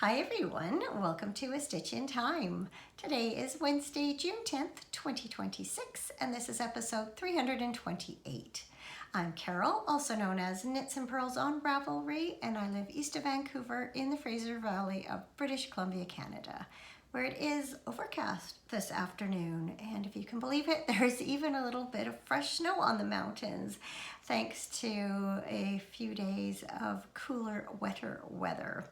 Hi everyone, welcome to A Stitch in Time. Today is Wednesday, June 10th, 2026, and this is episode 328. I'm Carol, also known as Knits and Pearls on Ravelry, and I live east of Vancouver in the Fraser Valley of British Columbia, Canada, where it is overcast this afternoon. And if you can believe it, there's even a little bit of fresh snow on the mountains, thanks to a few days of cooler, wetter weather.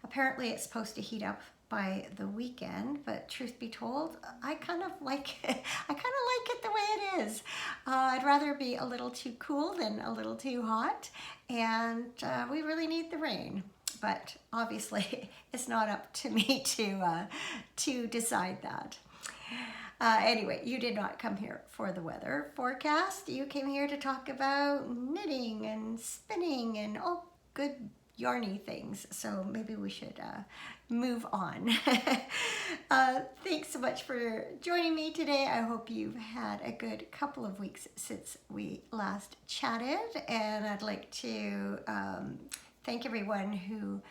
Apparently it's supposed to heat up by the weekend, but truth be told, I kind of like it. I kind of like it the way it is. I'd rather be a little too cool than a little too hot, and we really need the rain. But obviously, it's not up to me to decide that. Anyway, you did not come here for the weather forecast. You came here to talk about knitting and spinning and all good yarny things, so maybe we should move on. Thanks so much for joining me today. I hope you've had a good couple of weeks since we last chatted, and I'd like to thank everyone who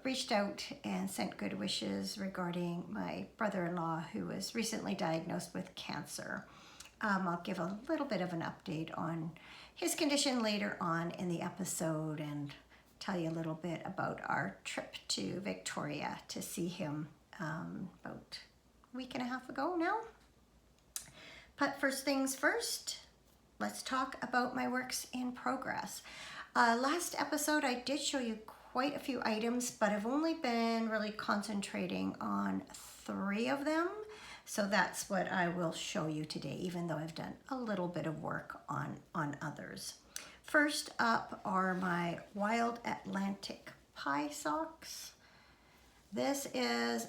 reached out and sent good wishes regarding my brother-in-law who was recently diagnosed with cancer. I'll give a little bit of an update on his condition later on in the episode and tell you a little bit about our trip to Victoria to see him about a week and a half ago now. But first things first, let's talk about my works in progress. Last episode I did show you quite a few items, but I've only been really concentrating on 3 of them. So that's what I will show you today, even though I've done a little bit of work on others. First up are my Wild Atlantic pie socks. This is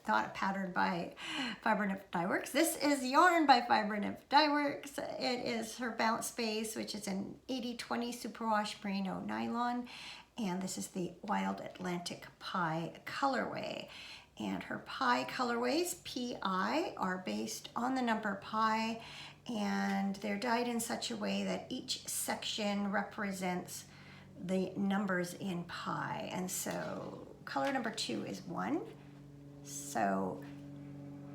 not a pattern by Fiber Nymph Dye Works. This is yarn by Fiber Nymph Dye Works. It is her Balance Space, which is an 80/20 superwash merino nylon, and this is the Wild Atlantic pie colorway. And her pie colorways, PI, are based on the number pi, and they're dyed in such a way that each section represents the numbers in pi. And so color number 2 is 1. So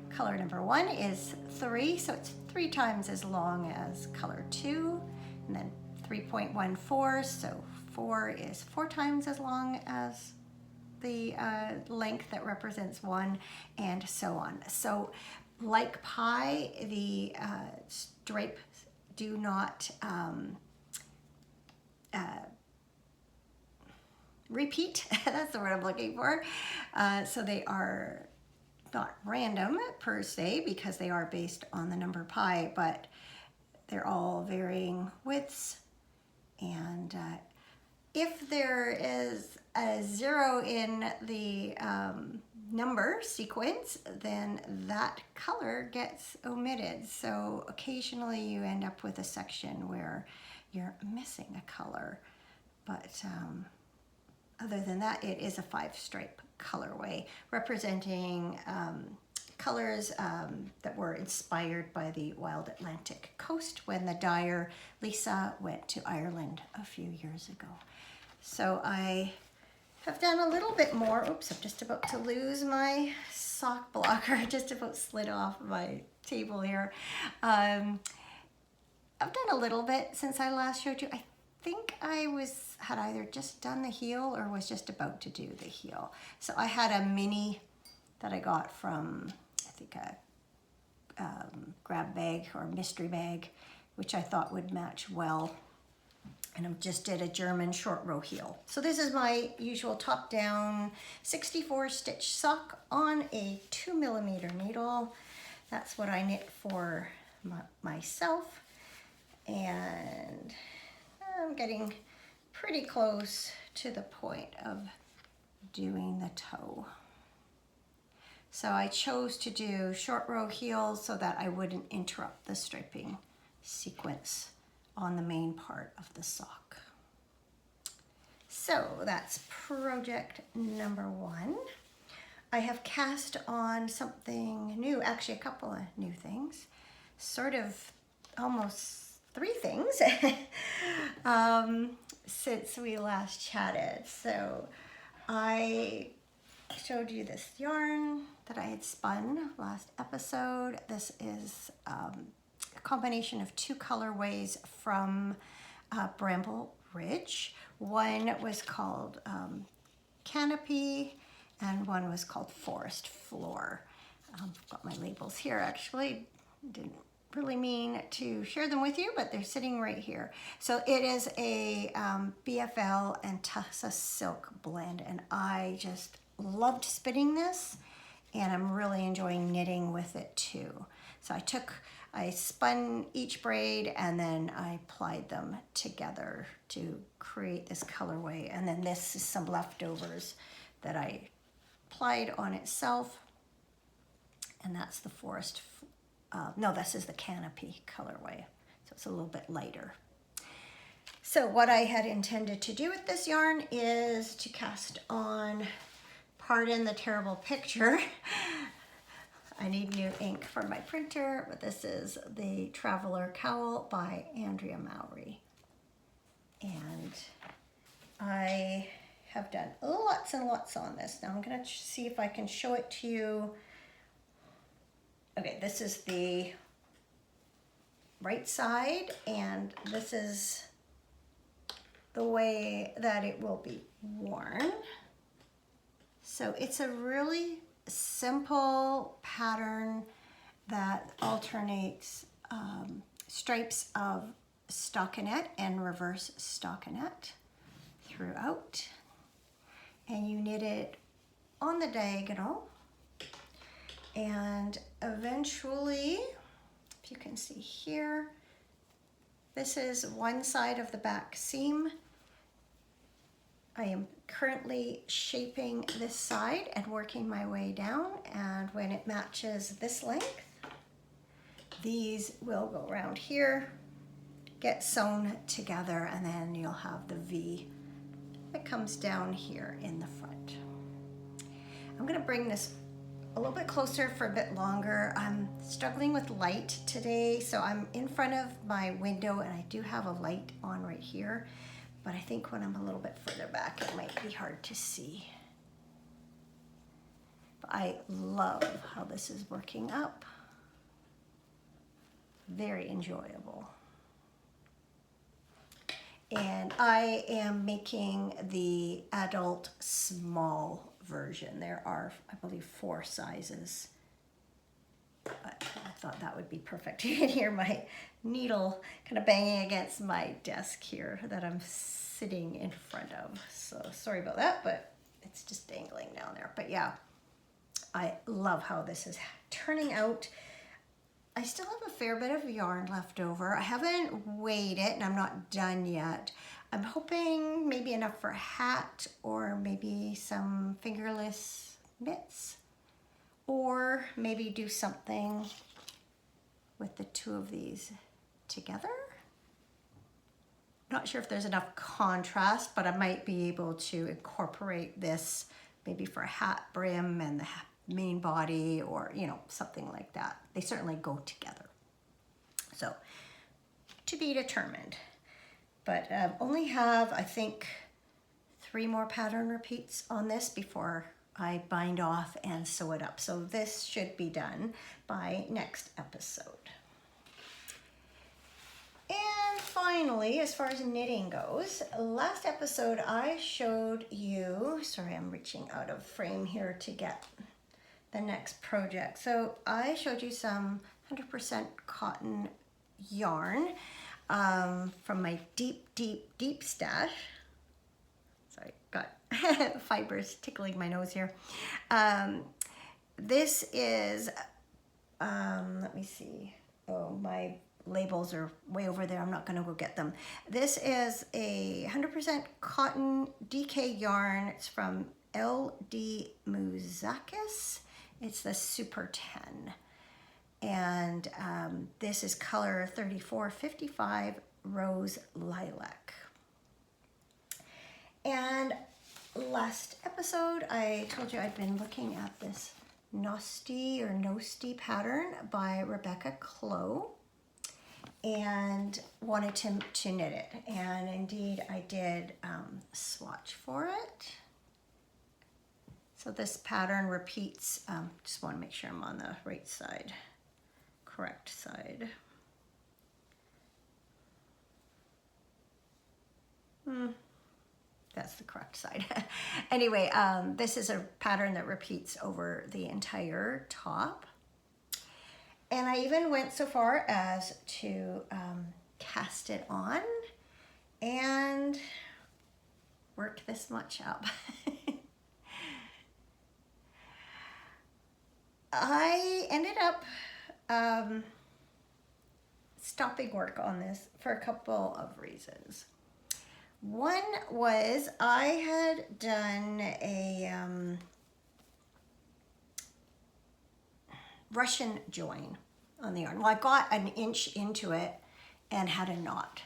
color number 1 is 3, so it's 3 times as long as color 2. And then 3.14, so 4 is 4 times as long as the length that represents 1, and so on. So like pie, the stripes do not repeat. That's the word I'm looking for. So they are not random per se because they are based on the number pi, but they're all varying widths. And if there is a 0 in the number sequence, then that color gets omitted. So occasionally you end up with a section where you're missing a color. But other than that, it is a 5-stripe colorway representing colors that were inspired by the Wild Atlantic coast when the dyer Lisa went to Ireland a few years ago. So I have done a little bit more. Oops, I'm just about to lose my sock blocker. Just about slid off my table here. I've done a little bit since I last showed you. I think I had either just done the heel or was just about to do the heel. So I had a mini that I got from, I think, a grab bag or mystery bag, which I thought would match well. And I just did a German short row heel. So this is my usual top down 64 stitch sock on a 2mm needle. That's what I knit for myself. And I'm getting pretty close to the point of doing the toe. So I chose to do short row heels so that I wouldn't interrupt the striping sequence on the main part of the sock. So that's project number 1. I have cast on something new, actually a couple of new things, sort of almost 3 things. since we last chatted. So I showed you this yarn that I had spun last episode. This is a combination of two colorways from Bramble Ridge. One was called Canopy and one was called Forest Floor. I've got my labels here actually. Didn't really mean to share them with you, but they're sitting right here. So it is a BFL and Tussa silk blend, and I just loved spinning this, and I'm really enjoying knitting with it too. So I spun each braid and then I plied them together to create this colorway. And then this is some leftovers that I plied on itself. And that's the forest, no, this is the Canopy colorway. So it's a little bit lighter. So what I had intended to do with this yarn is to cast on, pardon the terrible picture, I need new ink for my printer, but this is the Traveler Cowl by Andrea Mowry. And I have done lots and lots on this. Now I'm gonna see if I can show it to you. Okay, this is the right side, and this is the way that it will be worn. So it's a really simple pattern that alternates stripes of stockinette and reverse stockinette throughout, and you knit it on the diagonal, and eventually, if you can see here, this is one side of the back seam. I am currently shaping this side and working my way down, and when it matches this length, these will go around here, get sewn together, and then you'll have the V that comes down here in the front. I'm gonna bring this a little bit closer for a bit longer. I'm struggling with light today, so I'm in front of my window and I do have a light on right here. But I think when I'm a little bit further back, it might be hard to see. But I love how this is working up. Very enjoyable. And I am making the adult small version. There are, I believe, 4 sizes. But I thought that would be perfect. You can hear my needle kind of banging against my desk here that I'm sitting in front of. So sorry about that, but it's just dangling down there. But yeah, I love how this is turning out. I still have a fair bit of yarn left over. I haven't weighed it and I'm not done yet. I'm hoping maybe enough for a hat or maybe some fingerless mitts. Or maybe do something with the two of these together. Not sure if there's enough contrast, but I might be able to incorporate this maybe for a hat brim and the main body, or you know, something like that. They certainly go together. So to be determined. But only have, I think, 3 more pattern repeats on this before I bind off and sew it up. So this should be done by next episode. And finally, as far as knitting goes, last episode I showed you, sorry, I'm reaching out of frame here to get the next project. So I showed you some 100% cotton yarn from my deep stash. Sorry, got fibers tickling my nose here. This is, let me see. Oh, my labels are way over there. I'm not gonna go get them. This is a 100% cotton DK yarn. It's from LD Mouzakis. It's the Super 10. And this is color 3455 Rose Lilac. And last episode, I told you I'd been looking at this Nosti pattern by Rebecca Clow. and wanted to knit it. And indeed I did swatch for it. So this pattern repeats, just want to make sure I'm on the right side, correct side. That's the correct side. Anyway, this is a pattern that repeats over the entire top. And I even went so far as to cast it on and work this much up. I ended up stopping work on this for a couple of reasons. One was I had done a Russian join on the yarn. Well, I got an inch into it and had a knot.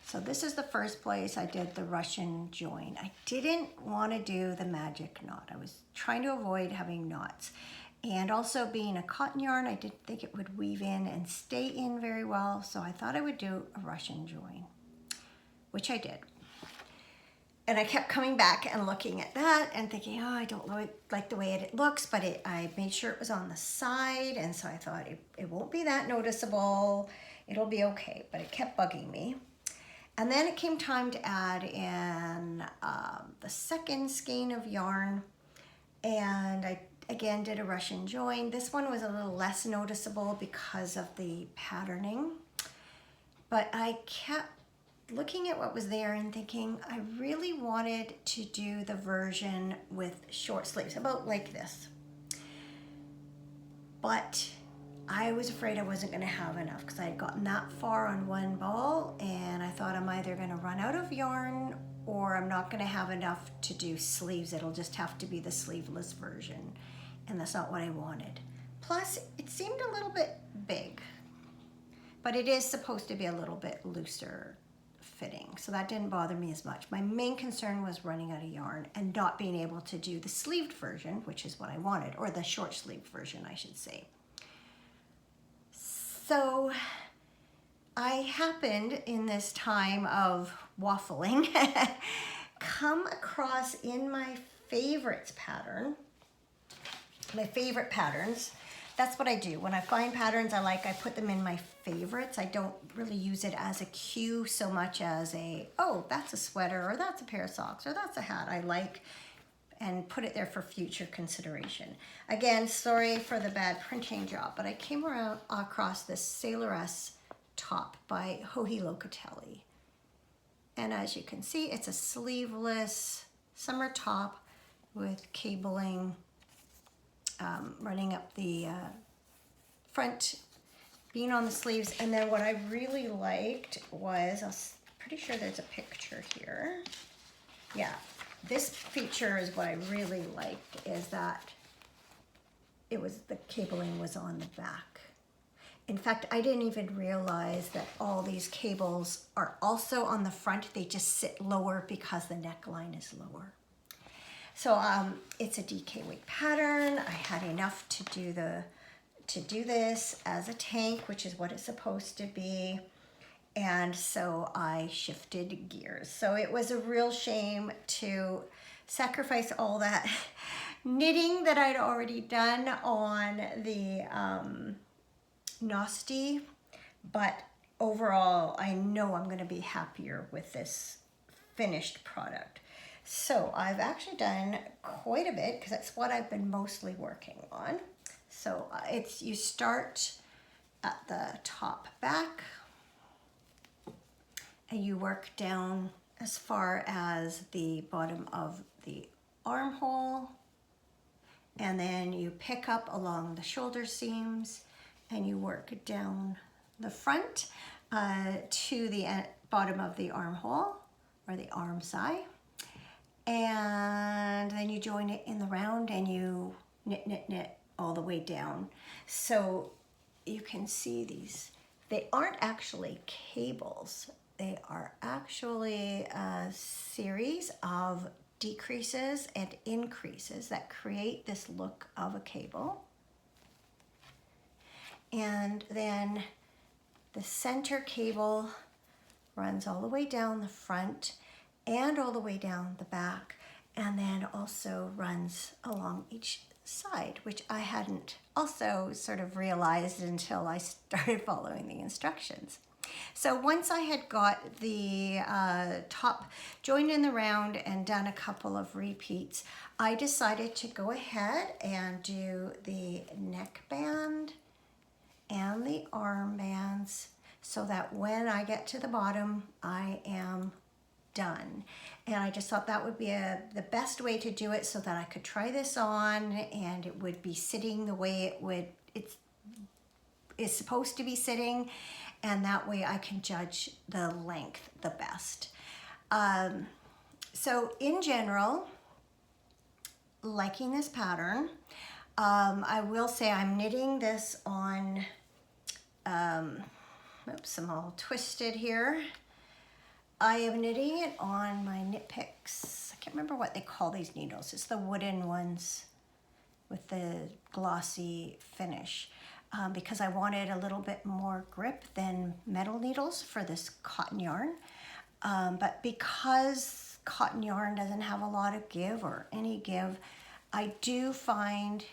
So this is the first place I did the Russian join. I didn't want to do the magic knot. I was trying to avoid having knots. And also being a cotton yarn, I didn't think it would weave in and stay in very well. So I thought I would do a Russian join, which I did. And I kept coming back and looking at that and thinking, oh, I don't like the way it looks, but I made sure it was on the side. And so I thought it won't be that noticeable. It'll be okay, but it kept bugging me. And then it came time to add in the second skein of yarn. And I again did a Russian join. This one was a little less noticeable because of the patterning. But I kept looking at what was there and thinking I really wanted to do the version with short sleeves, about like this. But I was afraid I wasn't going to have enough because I had gotten that far on one ball and I thought I'm either going to run out of yarn or I'm not going to have enough to do sleeves. It'll just have to be the sleeveless version, and that's not what I wanted. Plus, it seemed a little bit big, but it is supposed to be a little bit looser fitting, so that didn't bother me as much. My main concern was running out of yarn and not being able to do the sleeved version, which is what I wanted, or the short sleeved version, I should say. So I happened in this time of waffling come across in my favorites pattern, my favorite patterns. That's what I do. When I find patterns I like, I put them in my favorites. I don't really use it as a cue so much as a, oh, that's a sweater, or that's a pair of socks, or that's a hat I like, and put it there for future consideration. Again, sorry for the bad printing job, but I came across this Sailoress top by Joji Locatelli. And as you can see, it's a sleeveless summer top with cabling running up the front, being on the sleeves. And then what I really liked was, I'm pretty sure there's a picture here. Yeah, this feature is what I really liked, is that the cabling was on the back. In fact, I didn't even realize that all these cables are also on the front. They just sit lower because the neckline is lower. So it's a DK weight pattern. I had enough to do this as a tank, which is what it's supposed to be. And so I shifted gears. So it was a real shame to sacrifice all that knitting that I'd already done on the Nasty, but overall I know I'm going to be happier with this finished product. So I've actually done quite a bit because that's what I've been mostly working on. So you start at the top back and you work down as far as the bottom of the armhole, and then you pick up along the shoulder seams and you work down the front to the bottom of the armhole or the arm side. And then you join it in the round and you knit, knit, knit all the way down. So you can see these. They aren't actually cables. They are actually a series of decreases and increases that create this look of a cable. And then the center cable runs all the way down the front and all the way down the back, and then also runs along each side, which I hadn't also sort of realized until I started following the instructions. So once I had got the top joined in the round and done a couple of repeats, I decided to go ahead and do the neckband and the armbands so that when I get to the bottom, I am done. And I just thought that would be the best way to do it so that I could try this on and it would be sitting the way it's supposed to be sitting, and that way I can judge the length the best. So in general, liking this pattern. I will say I'm knitting this on, oops, I'm all twisted here. I am knitting it on my Knit Picks. I can't remember what they call these needles. It's the wooden ones with the glossy finish. Because I wanted a little bit more grip than metal needles for this cotton yarn. But because cotton yarn doesn't have a lot of give or any give, I do find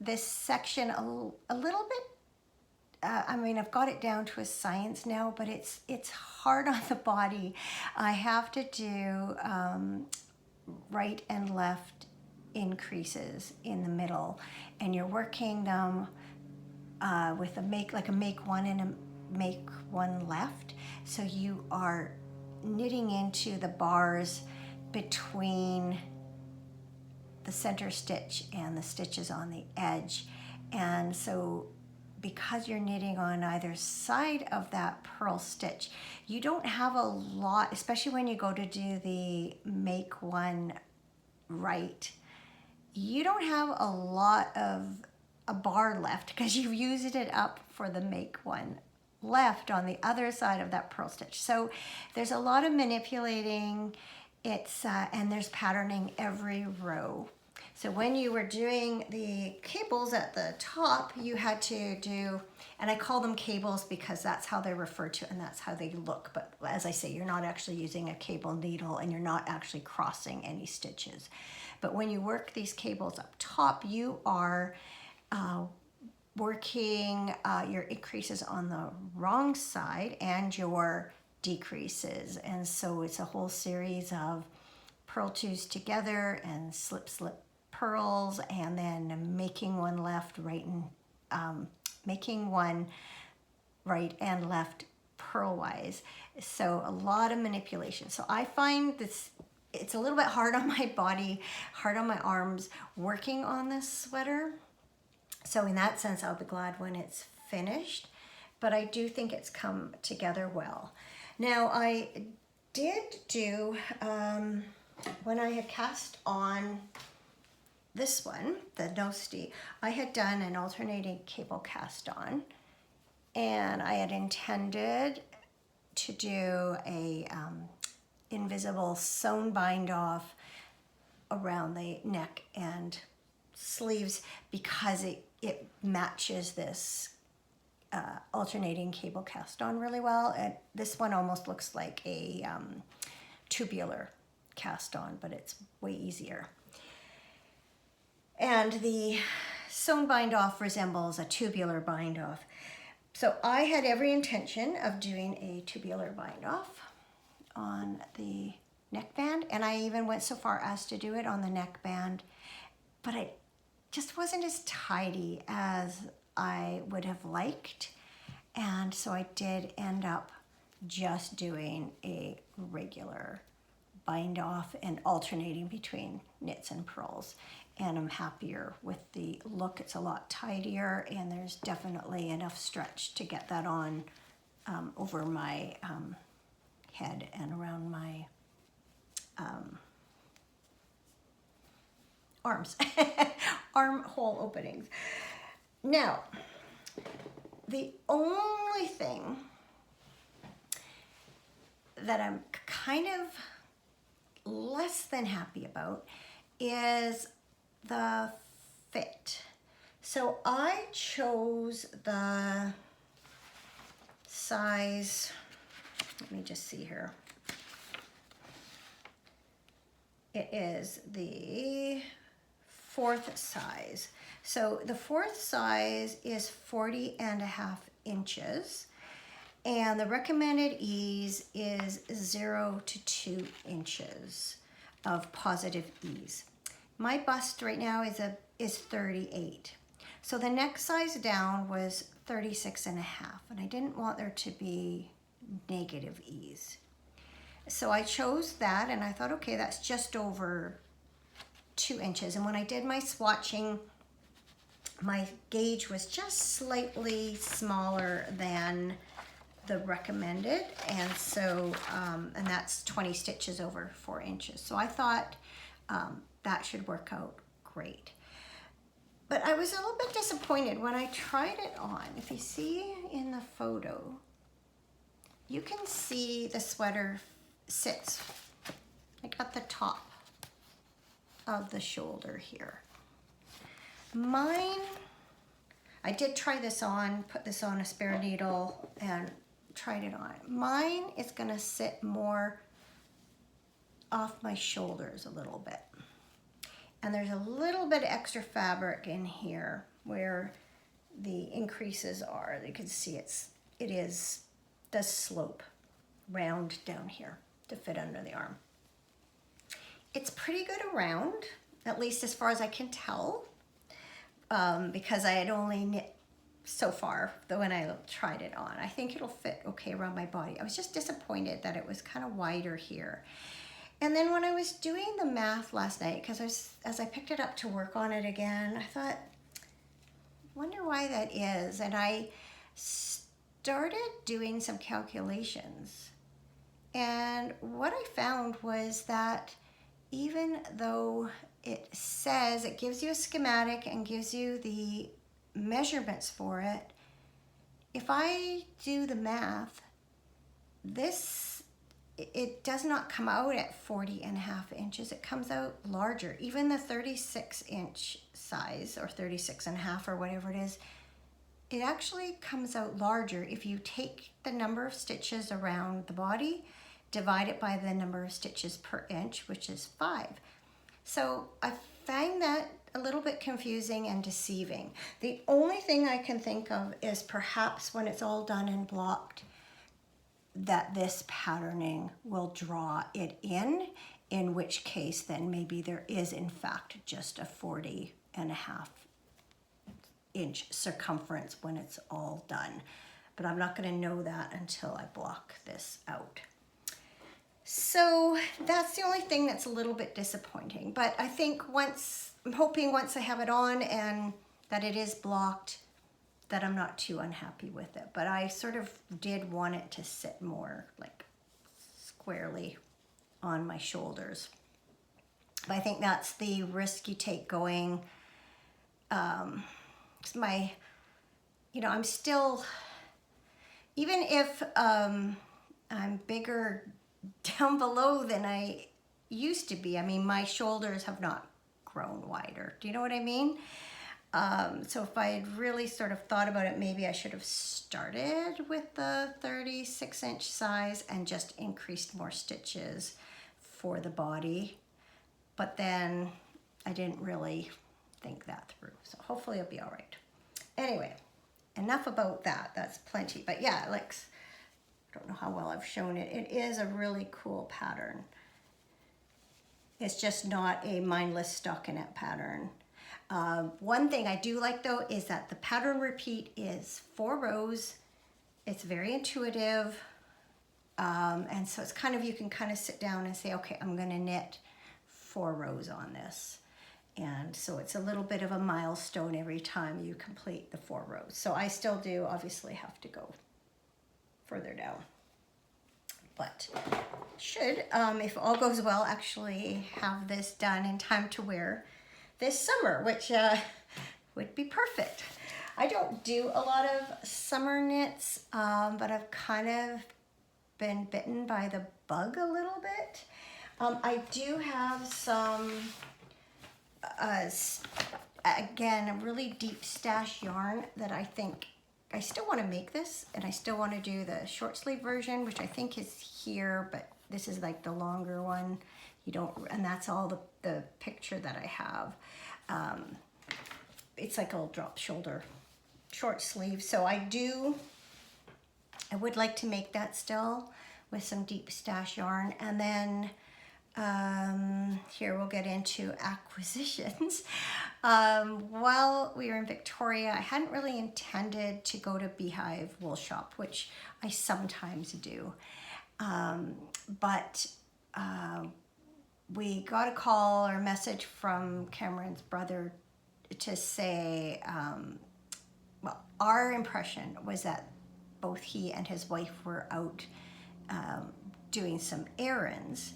this section a little bit, I mean, I've got it down to a science now, but it's hard on the body. I have to do right and left increases in the middle, and you're working them with a make one and a make one left. So you are knitting into the bars between the center stitch and the stitches on the edge. And so because you're knitting on either side of that purl stitch, you don't have a lot, especially when you go to do the make one right, you don't have a lot of a bar left because you've used it up for the make one left on the other side of that purl stitch. So there's a lot of manipulating. And there's patterning every row. So when you were doing the cables at the top, you had to do, and I call them cables because that's how they're referred to and that's how they look. But as I say, you're not actually using a cable needle and you're not actually crossing any stitches. But when you work these cables up top, you are working your increases on the wrong side and your decreases. And so it's a whole series of purl twos together and slip purls, and then making one left, right, and making one right and left purlwise. So a lot of manipulation. So I find this, it's a little bit hard on my body, hard on my arms working on this sweater. So in that sense, I'll be glad when it's finished, but I do think it's come together well. Now I did do, when I had cast on this one, the Nosti, I had done an alternating cable cast on, and I had intended to do a invisible sewn bind off around the neck and sleeves because it matches this alternating cable cast on really well. And this one almost looks like a tubular cast on, but it's way easier. And the sewn bind off resembles a tubular bind off. So I had every intention of doing a tubular bind off on the neckband, and I even went so far as to do it on the neckband, but it just wasn't as tidy as I would have liked. And so I did end up just doing a regular bind off and alternating between knits and purls. And I'm happier with the look. It's a lot tidier, and there's definitely enough stretch to get that on over my head and around my arms, armhole openings. Now, the only thing that I'm kind of less than happy about is the fit. So I chose the size, let me just see here. It is the 4th size. So the 4th size is 40.5 inches. And the recommended ease is 0 to 2 inches of positive ease. My bust right now is 38. So the next size down was 36.5, and I didn't want there to be negative ease. So I chose that, and I thought, okay, that's just over 2 inches. And when I did my swatching, my gauge was just slightly smaller than the recommended, and so and that's 20 stitches over 4 inches. So I thought that should work out great. But I was a little bit disappointed when I tried it on. If you see in the photo, you can see the sweater sits like at the top of the shoulder here. Mine, I did try this on, put this on a spare needle and tried it on. Mine is gonna sit more off my shoulders a little bit. And there's a little bit of extra fabric in here where the increases are. You can see it does slope round down here to fit under the arm. It's pretty good around, at least as far as I can tell, because I had only knit so far when I tried it on. I think it'll fit okay around my body. I was just disappointed that it was kind of wider here. And then when I was doing the math last night, because as I picked it up to work on it again, I thought, wonder why that is. And I started doing some calculations. And what I found was that even though it says, it gives you a schematic and gives you the measurements for it, if I do the math, it does not come out at 40.5 inches. It comes out larger. Even the 36-inch size, or 36.5 or whatever it is, it actually comes out larger if you take the number of stitches around the body, divide it by the number of stitches per inch, which is 5. So I find that a little bit confusing and deceiving. The only thing I can think of is perhaps when it's all done and blocked, that this patterning will draw it in which case then maybe there is in fact just a 40.5 inch circumference when it's all done. But I'm not going to know that until I block this out. So that's the only thing that's a little bit disappointing. But I think I'm hoping once I have it on and that it is blocked, that I'm not too unhappy with it. But I sort of did want it to sit more like squarely on my shoulders. But I think that's the risk you take going. I'm still, even if I'm bigger down below than I used to be, I mean, my shoulders have not grown wider. Do you know what I mean? So if I had really sort of thought about it, maybe I should have started with the 36-inch size and just increased more stitches for the body. But then I didn't really think that through. So hopefully it'll be all right. Anyway, enough about that. That's plenty. But yeah, it looks, I don't know how well I've shown it. It is a really cool pattern. It's just not a mindless stockinette pattern. One thing I do like though is that the pattern repeat is 4 rows. It's very intuitive. And so it's kind of, you can kind of sit down and say, okay, I'm gonna knit 4 rows on this. And so it's a little bit of a milestone every time you complete the 4 rows. So I still do obviously have to go further down. But should, if all goes well, actually have this done in time to wear this summer, which would be perfect. I don't do a lot of summer knits, but I've kind of been bitten by the bug a little bit. I do have some again, a really deep stash yarn that I think I still want to make this, and I still want to do the short sleeve version, which I think is here, but this is like the longer one. You don't, and that's all the picture that I have. It's like a drop shoulder short sleeve. So I would like to make that still with some deep stash yarn. And then here we'll get into acquisitions. While we were in Victoria, I hadn't really intended to go to Beehive Wool Shop, which I sometimes do. But we got a call or a message from Cameron's brother to say, well, our impression was that both he and his wife were out doing some errands,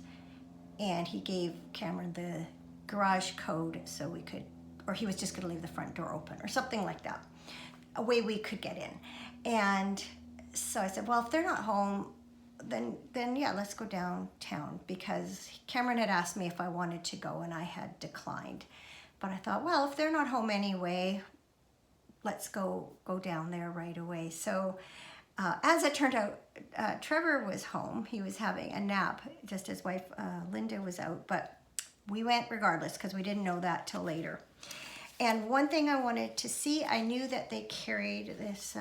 and he gave Cameron the garage code so we could, or he was just going to leave the front door open or something like that, a way we could get in. And so I said, well, if they're not home, then yeah, let's go downtown, because Cameron had asked me if I wanted to go and I had declined. But I thought, well, if they're not home anyway, let's go down there right away. So as it turned out, Trevor was home. He was having a nap, just his wife Linda was out, but we went regardless because we didn't know that till later. And one thing I wanted to see, I knew that they carried this,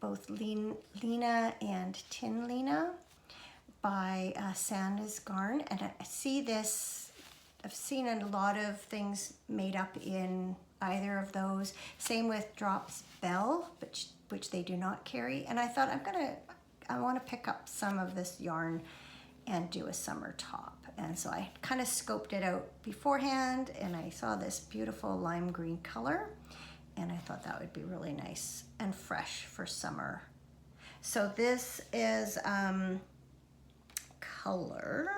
both Lena and Tynn by Santa's Garn, and I see this, I've seen a lot of things made up in either of those. Same with Drops Bell, which they do not carry. And I thought I want to pick up some of this yarn and do a summer top. And so I kind of scoped it out beforehand, and I saw this beautiful lime green color, and I thought that would be really nice and fresh for summer. So this is color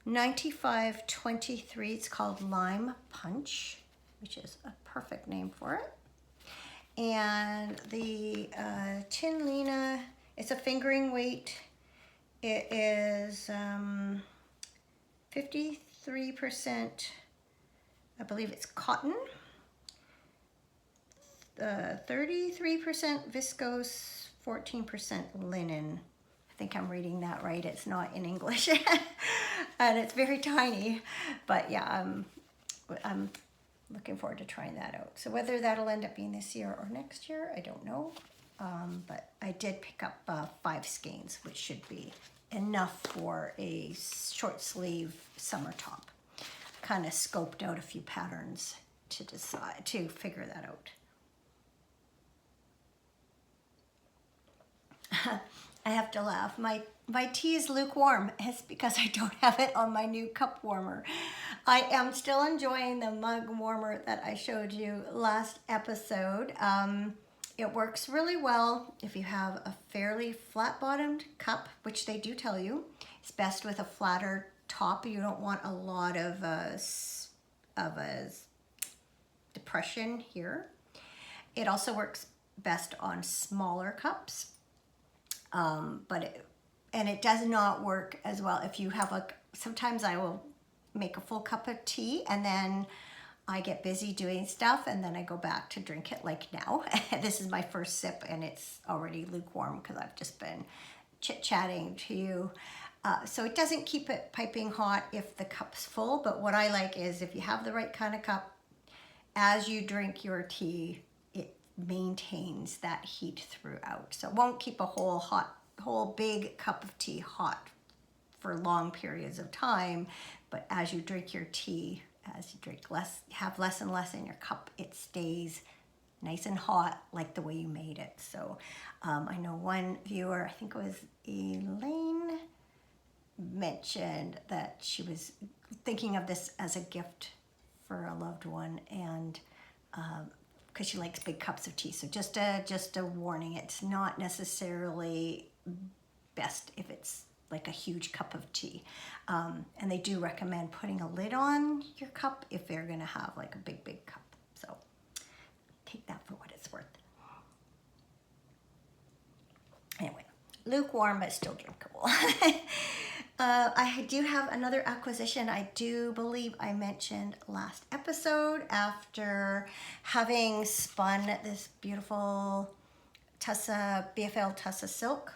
9523. It's called Lime Punch, which is a perfect name for it. And the Tynn Lena, it's a fingering weight. It is 53%, I believe it's cotton, 33% viscose, 14% linen. I think I'm reading that right. It's not in English. And it's very tiny, but yeah, I'm looking forward to trying that out. So whether that'll end up being this year or next year, I don't know. But I did pick up 5 skeins, which should be enough for a short sleeve summer top. Kind of scoped out a few patterns to figure that out. I have to laugh. My tea is lukewarm. It's because I don't have it on my new cup warmer. I am still enjoying the mug warmer that I showed you last episode. It works really well if you have a fairly flat-bottomed cup, which they do tell you. It's best with a flatter top. You don't want a lot of a depression here. It also works best on smaller cups. And it does not work as well if you have sometimes I will make a full cup of tea and then I get busy doing stuff and then I go back to drink it like now. This is my first sip and it's already lukewarm because I've just been chit-chatting to you. So it doesn't keep it piping hot if the cup's full, but what I like is if you have the right kind of cup, as you drink your tea, it maintains that heat throughout. So it won't keep a whole big cup of tea hot for long periods of time, but as you drink your tea, as you drink less, have less and less in your cup, it stays nice and hot like the way you made it. So I know one viewer, I think it was Elaine, mentioned that she was thinking of this as a gift for a loved one, and because she likes big cups of tea. So just a warning, it's not necessarily best if it's like a huge cup of tea. And they do recommend putting a lid on your cup if they're gonna have like a big cup. So take that for what it's worth. Anyway, lukewarm but still drinkable. I do have another acquisition. I do believe I mentioned last episode, after having spun this beautiful BFL Tussa silk,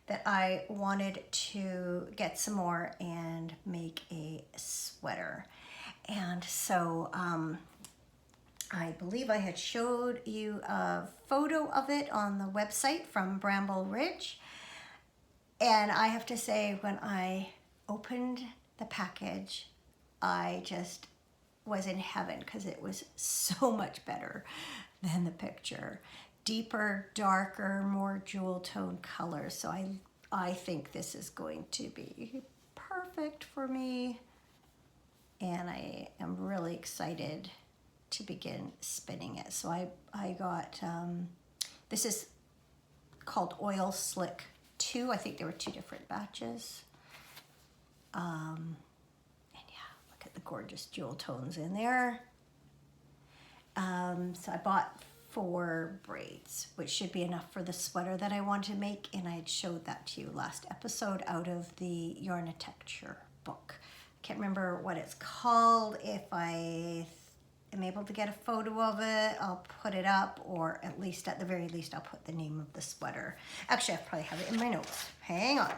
that I wanted to get some more and make a sweater. And so I believe I had showed you a photo of it on the website from Bramble Ridge. And I have to say, when I opened the package, I just was in heaven, because it was so much better than the picture. Deeper, darker, more jewel tone colors. So I think this is going to be perfect for me. And I am really excited to begin spinning it. So I got, this is called Oil Slick 2. I think there were 2 different batches. And yeah, look at the gorgeous jewel tones in there. So I bought 4 braids, which should be enough for the sweater that I want to make. And I had showed that to you last episode out of the Yarnitecture book. I can't remember what it's called. If I am able to get a photo of it, I'll put it up, or at least, at the very least, I'll put the name of the sweater. Actually, I probably have it in my notes. Hang on.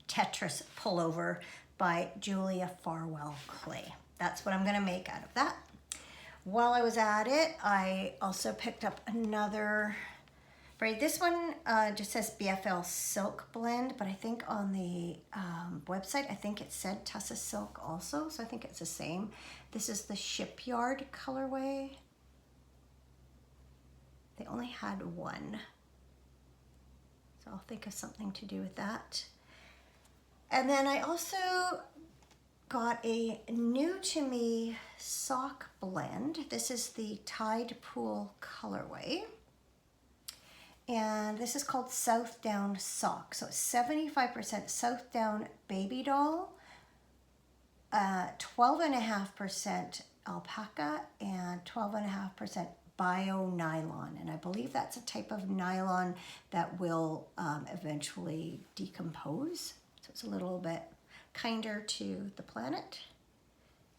Tetris Pullover by Julia Farwell Clay. That's what I'm going to make out of that. While I was at it, I also picked up another braid. This one just says BFL Silk Blend, but I think on the website, I think it said Tussa Silk also, so I think it's the same. This is the Shipyard colorway. They only had one, so I'll think of something to do with that. And then I also got a new to me sock blend. This is the Tide Pool colorway. And this is called South Down Sock. So it's 75% South Down Baby Doll, 12.5% alpaca, and 12.5% bio nylon. And I believe that's a type of nylon that will eventually decompose. So it's a little bit kinder to the planet.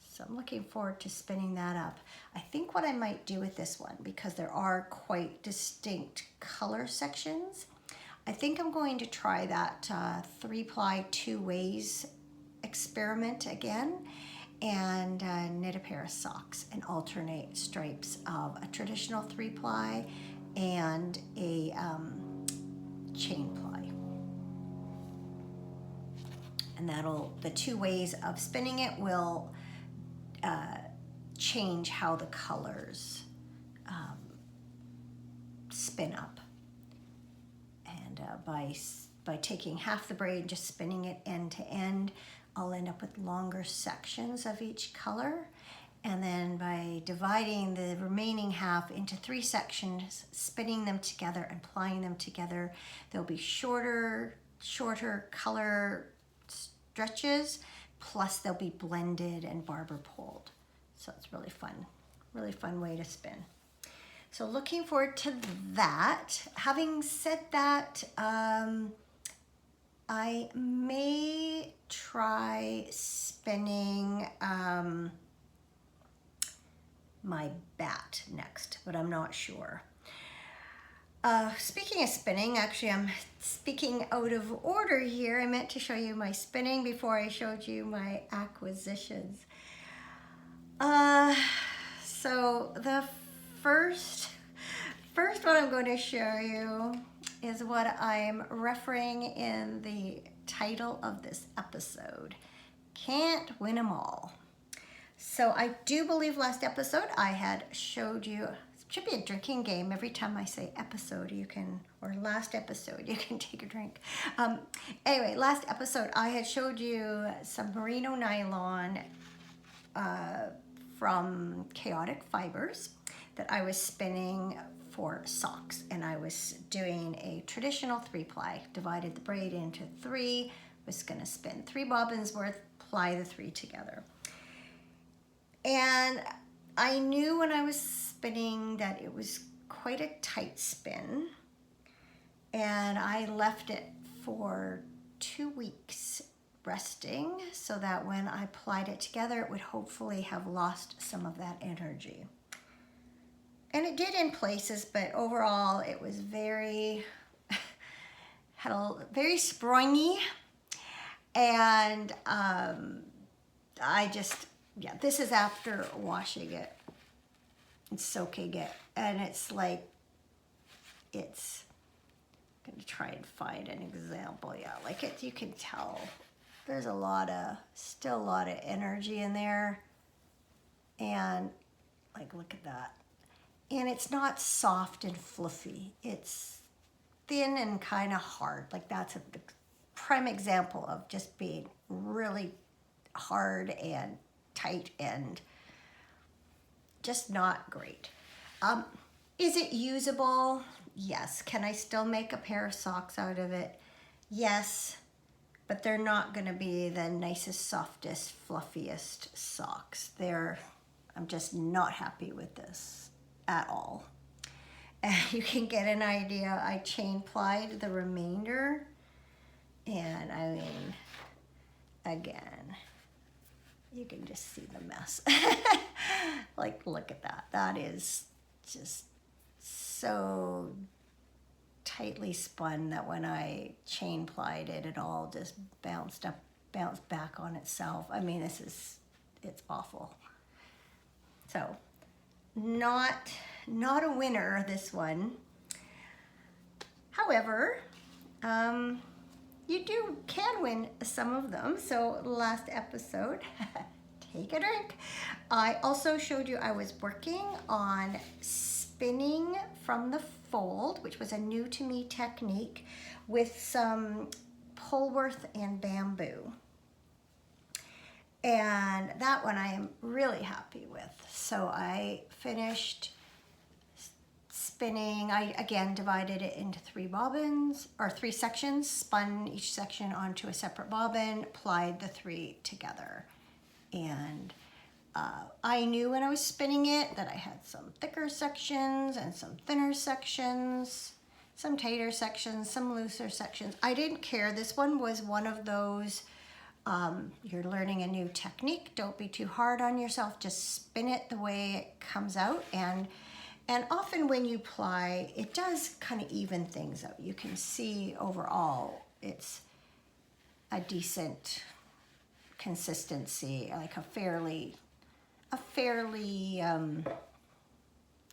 So I'm looking forward to spinning that up. I think what I might do with this one, because there are quite distinct color sections, I think I'm going to try that 3-ply 2 ways experiment again, and knit a pair of socks and alternate stripes of a traditional 3-ply and a chain ply. And the 2 ways of spinning it will change how the colors spin up. And by taking half the braid and just spinning it end to end, I'll end up with longer sections of each color. And then by dividing the remaining half into 3 sections, spinning them together and plying them together, there'll be shorter color stretches, plus they'll be blended and barber poled. So it's really fun way to spin. So looking forward to that. Having said that, I may try spinning my bat next, but I'm not sure. Speaking of spinning, actually I'm speaking out of order here. I meant to show you my spinning before I showed you my acquisitions. So the first one I'm going to show you is what I'm referring in the title of this episode. Can't win 'em all. So I do believe last episode I had showed you, it should be a drinking game. Every time I say episode, or last episode, you can take a drink. Anyway, last episode I had showed you some merino nylon from Chaotic Fibers that I was spinning for socks, and I was doing a traditional 3-ply, divided the braid into 3, was gonna spin 3 bobbins worth, ply the 3 together. And I knew when I was spinning that it was quite a tight spin, and I left it for 2 weeks resting so that when I plied it together, it would hopefully have lost some of that energy. And it did in places, but overall it was very, very springy. And I just, yeah, this is after washing it and soaking it. And it's like, it's, I'm gonna try and find an example. Yeah, like it, you can tell there's still a lot of energy in there. And like, look at that. And it's not soft and fluffy. It's thin and kind of hard. Like that's a prime example of just being really hard and tight and just not great. Is it usable? Yes. Can I still make a pair of socks out of it? Yes, but they're not going to be the nicest, softest, fluffiest socks. I'm just not happy with this at all. And you can get an idea. I chain plied the remainder, and I mean, again, you can just see the mess. Like, look at that. That is just so tightly spun that when I chain plied it, it all just bounced back on itself. I mean, it's awful. So, not a winner, this one. However, you can win some of them. So last episode, take a drink, I also showed you I was working on spinning from the fold, which was a new to me technique, with some Polworth and bamboo. And that one I am really happy with. So I finished spinning. I again divided it into 3 bobbins, or 3 sections, spun each section onto a separate bobbin, plied the 3 together. And I knew when I was spinning it that I had some thicker sections and some thinner sections, some tighter sections, some looser sections. I didn't care. This one was one of those, you're learning a new technique. Don't be too hard on yourself. Just spin it the way it comes out. And often when you ply, it does kind of even things out. You can see overall it's a decent consistency, like a fairly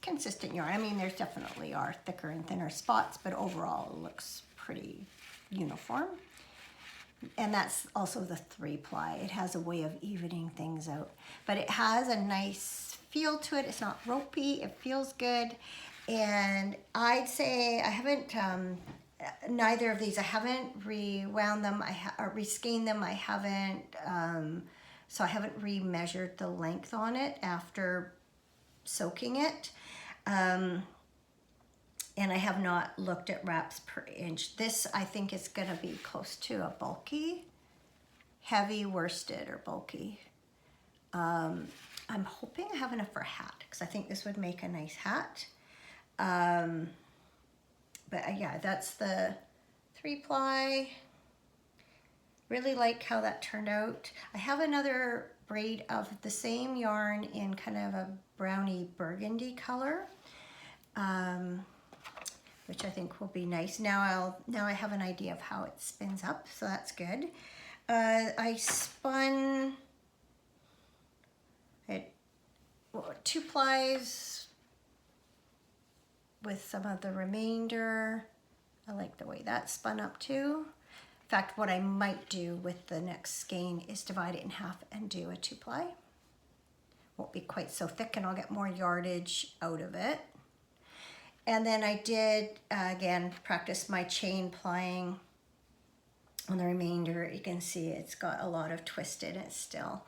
consistent yarn. I mean, there's definitely are thicker and thinner spots, but overall it looks pretty uniform. And that's also the 3-ply. It has a way of evening things out, but it has a nice feel to it. It's not ropey. It feels good. And I'd say I haven't, neither of these, I haven't rewound them, or reskeined them. I haven't, so I haven't remeasured the length on it after soaking it. And I have not looked at wraps per inch. This, I think, is going to be close to a bulky, heavy worsted or bulky. I'm hoping I have enough for a hat, because I think this would make a nice hat. But yeah, that's the 3-ply. Really like how that turned out. I have another braid of the same yarn in kind of a browny burgundy color, which I think will be nice. Now I have an idea of how it spins up, so that's good. I spun it 2 plies with some of the remainder. I like the way that spun up too. In fact, what I might do with the next skein is divide it in half and do a 2-ply. Won't be quite so thick, and I'll get more yardage out of it. And then I did, again, practice my chain plying on the remainder. You can see it's got a lot of twist in it still.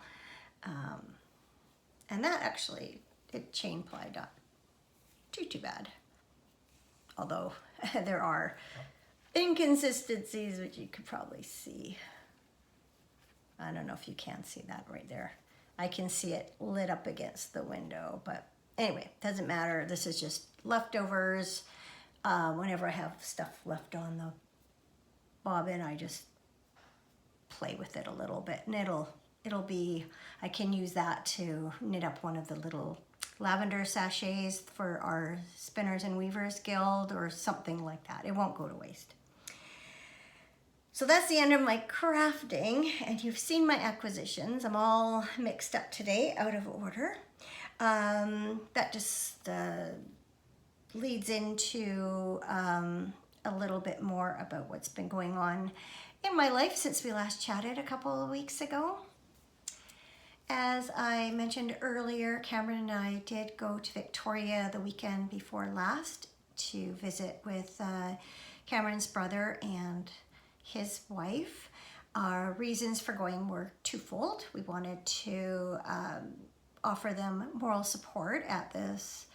And that actually, it chain plied not too bad. Although there are inconsistencies, which you could probably see. I don't know if you can see that right there. I can see it lit up against the window, but anyway, doesn't matter. This is just leftovers. Whenever I have stuff left on the bobbin, I just play with it a little bit, and it'll be, I can use that to knit up one of the little lavender sachets for our Spinners and Weavers Guild or something like that. It won't go to waste. So that's the end of my crafting, and you've seen my acquisitions. I'm all mixed up today, out of order. That just leads into a little bit more about what's been going on in my life since we last chatted a couple of weeks ago. As I mentioned earlier, Cameron and I did go to Victoria the weekend before last to visit with Cameron's brother and his wife. Our reasons for going were twofold. We wanted to offer them moral support at this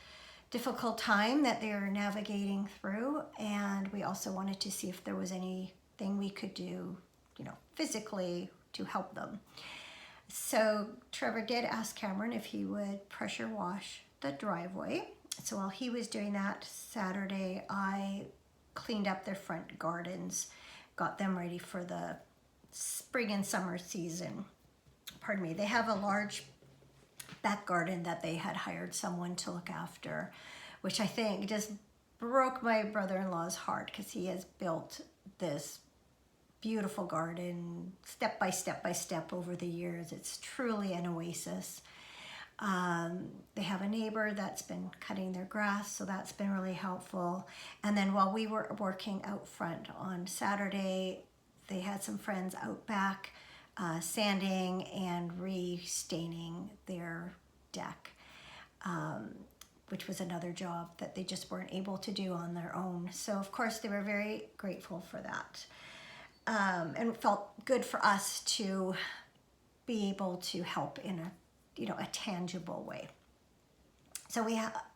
difficult time that they are navigating through, and we also wanted to see if there was anything we could do, physically to help them. So Trevor did ask Cameron if he would pressure wash the driveway. So while he was doing that Saturday, I cleaned up their front gardens, got them ready for the spring and summer season. Pardon me. They have a large back garden that they had hired someone to look after, which I think just broke my brother-in-law's heart, because he has built this beautiful garden step by step over the years. It's truly an oasis. They have a neighbor that's been cutting their grass, so that's been really helpful. And then while we were working out front on Saturday, they had some friends out back sanding and restaining their deck, which was another job that they just weren't able to do on their own. So of course they were very grateful for that. And it felt good for us to be able to help in a tangible way. So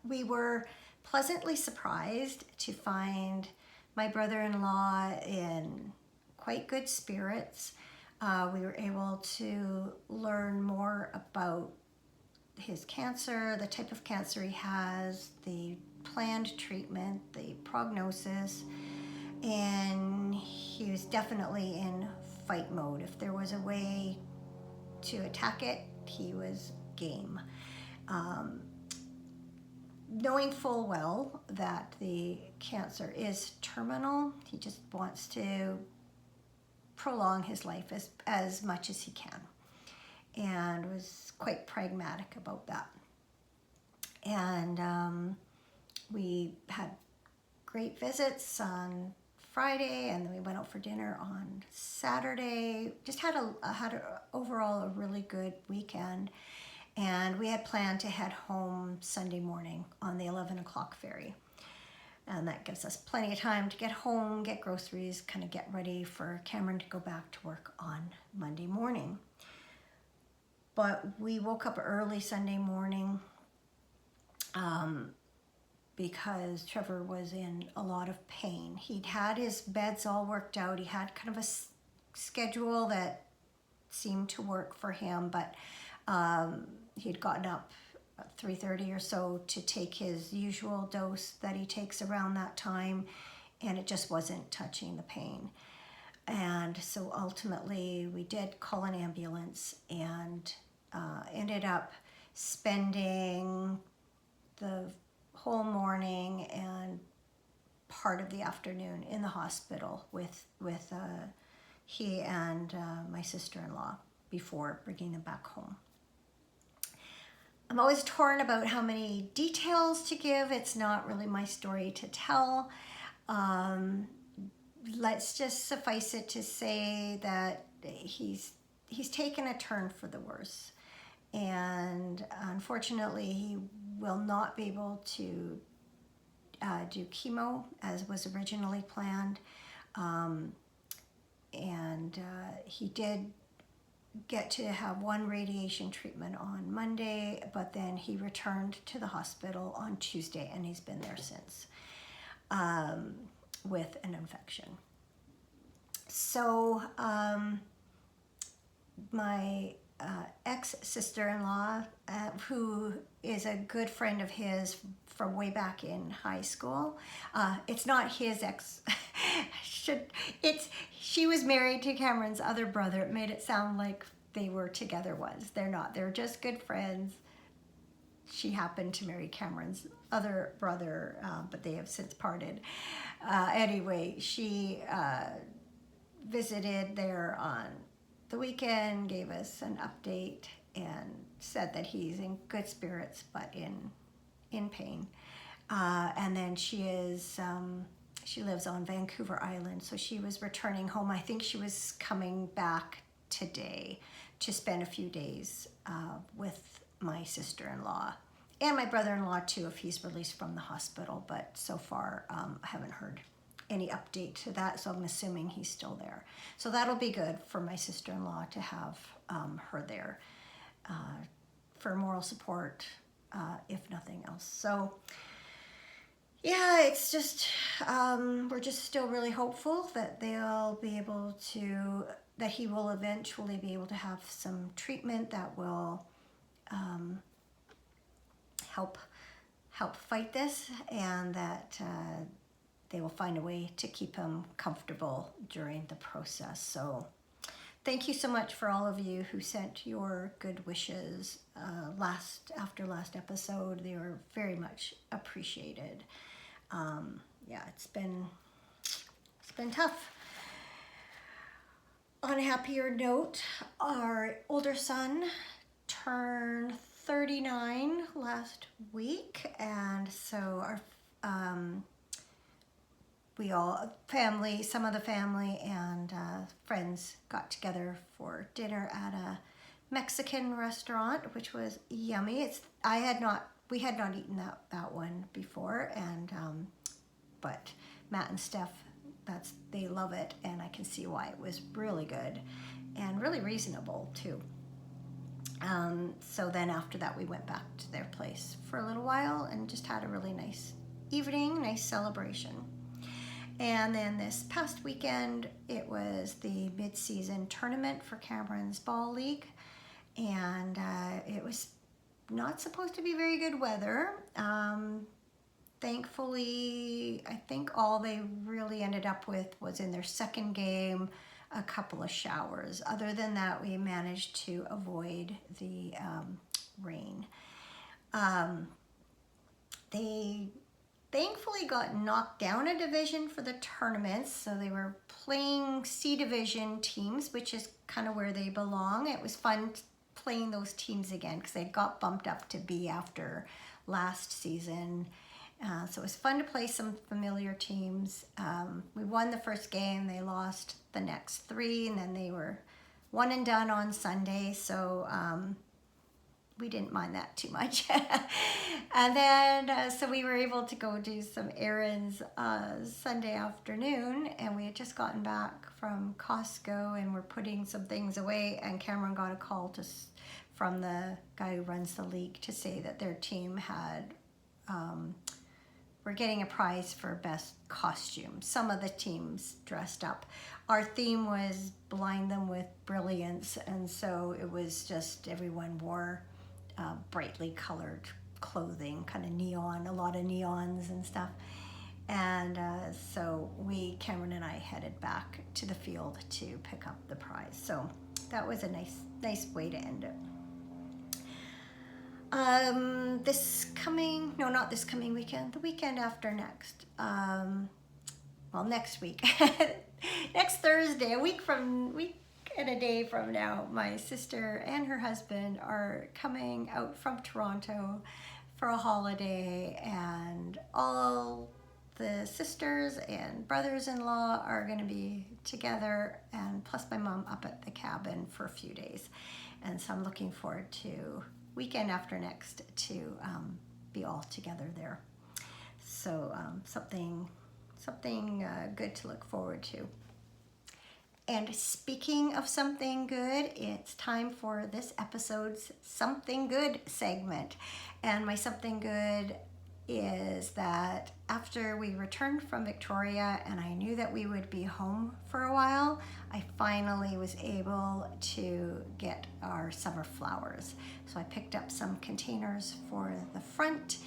we were pleasantly surprised to find my brother-in-law in quite good spirits. We were able to learn more about his cancer, the type of cancer he has, the planned treatment, the prognosis, and he was definitely in fight mode. If there was a way to attack it, he was game. Knowing full well that the cancer is terminal, he just wants to prolong his life as much as he can, and was quite pragmatic about that. And we had great visits on Friday, and then we went out for dinner on Saturday. Just had overall a really good weekend, and we had planned to head home Sunday morning on the 11 o'clock ferry, and that gives us plenty of time to get home, get groceries, kind of get ready for Cameron to go back to work on Monday morning. But we woke up early Sunday morning because Trevor was in a lot of pain. He'd had his beds all worked out. He had kind of a schedule that seemed to work for him, but he'd gotten up at 3:30 or so to take his usual dose that he takes around that time, and it just wasn't touching the pain. And so ultimately we did call an ambulance, and ended up spending the whole morning and part of the afternoon in the hospital with he and my sister-in-law before bringing them back home. I'm always torn about how many details to give. It's not really my story to tell. Let's just suffice it to say that he's taken a turn for the worse, and unfortunately he will not be able to do chemo as was originally planned, and he did get to have one radiation treatment on Monday, but then he returned to the hospital on Tuesday, and he's been there since with an infection. So my ex-sister-in-law, who is a good friend of his from way back in high school, it's not his ex, She was married to Cameron's other brother. It made it sound like they were together once. They're not. They're just good friends. She happened to marry Cameron's other brother, but they have since parted. Anyway, she visited there on the weekend, gave us an update, and said that he's in good spirits but in pain. And then she lives on Vancouver Island, so she was returning home. I think she was coming back today to spend a few days with my sister-in-law and my brother-in-law too, if he's released from the hospital. But so far, I haven't heard any update to that, so I'm assuming he's still there. So that'll be good for my sister-in-law to have her there for moral support, if nothing else. So yeah, it's just, we're just still really hopeful that they'll be able to, that he will eventually be able to have some treatment that will help fight this, and that they will find a way to keep him comfortable during the process. So thank you so much for all of you who sent your good wishes after last episode. They were very much appreciated. Yeah, it's been tough. On a happier note, our older son turned 39 last week, and so our some of the family and friends got together for dinner at a Mexican restaurant, which was yummy. We had not eaten that one before, and but Matt and Steph, they love it, and I can see why. It was really good and really reasonable too. So then after that, we went back to their place for a little while and just had a really nice evening, nice celebration. And then this past weekend, it was the mid-season tournament for Cameron's Ball League, and it was not supposed to be very good weather. Thankfully, I think all they really ended up with was in their second game a couple of showers. Other than that, we managed to avoid the rain. They thankfully got knocked down a division for the tournaments, so they were playing C division teams, which is kind of where they belong. It was fun playing those teams again because they got bumped up to B after last season. So it was fun to play some familiar teams. We won the first game, they lost the next three, and then they were one and done on Sunday, so we didn't mind that too much. And then, so we were able to go do some errands Sunday afternoon, and we had just gotten back from Costco and we're putting some things away, and Cameron got a call from the guy who runs the league to say that their team had we're getting a prize for best costume. Some of the teams dressed up. Our theme was blind them with brilliance, and so it was just everyone wore brightly colored clothing, kind of neon, a lot of neons and stuff. And so Cameron and I headed back to the field to pick up the prize. So that was a nice way to end it. Not this coming weekend, the weekend after next. Next week. Next Thursday, a week and a day from now, my sister and her husband are coming out from Toronto for a holiday, and all the sisters and brothers-in-law are going to be together, and plus my mom up at the cabin for a few days. And so I'm looking forward to weekend after next to be all together there. So something good to look forward to. And speaking of something good, it's time for this episode's Something Good segment. And my something good is that after we returned from Victoria and I knew that we would be home for a while, I finally was able to get our summer flowers. So I picked up some containers for the front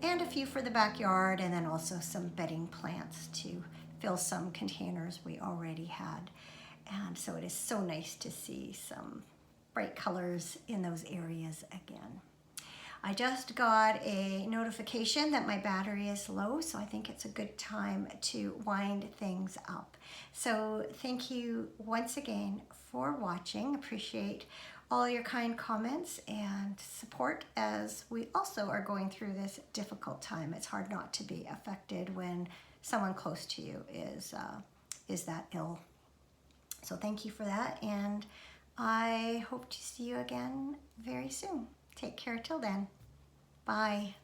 and a few for the backyard, and then also some bedding plants to fill some containers we already had. And so it is so nice to see some bright colors in those areas again. I just got a notification that my battery is low, so I think it's a good time to wind things up. So thank you once again for watching. Appreciate all your kind comments and support as we also are going through this difficult time. It's hard not to be affected when someone close to you is that ill. So thank you for that, and I hope to see you again very soon. Take care till then. Bye.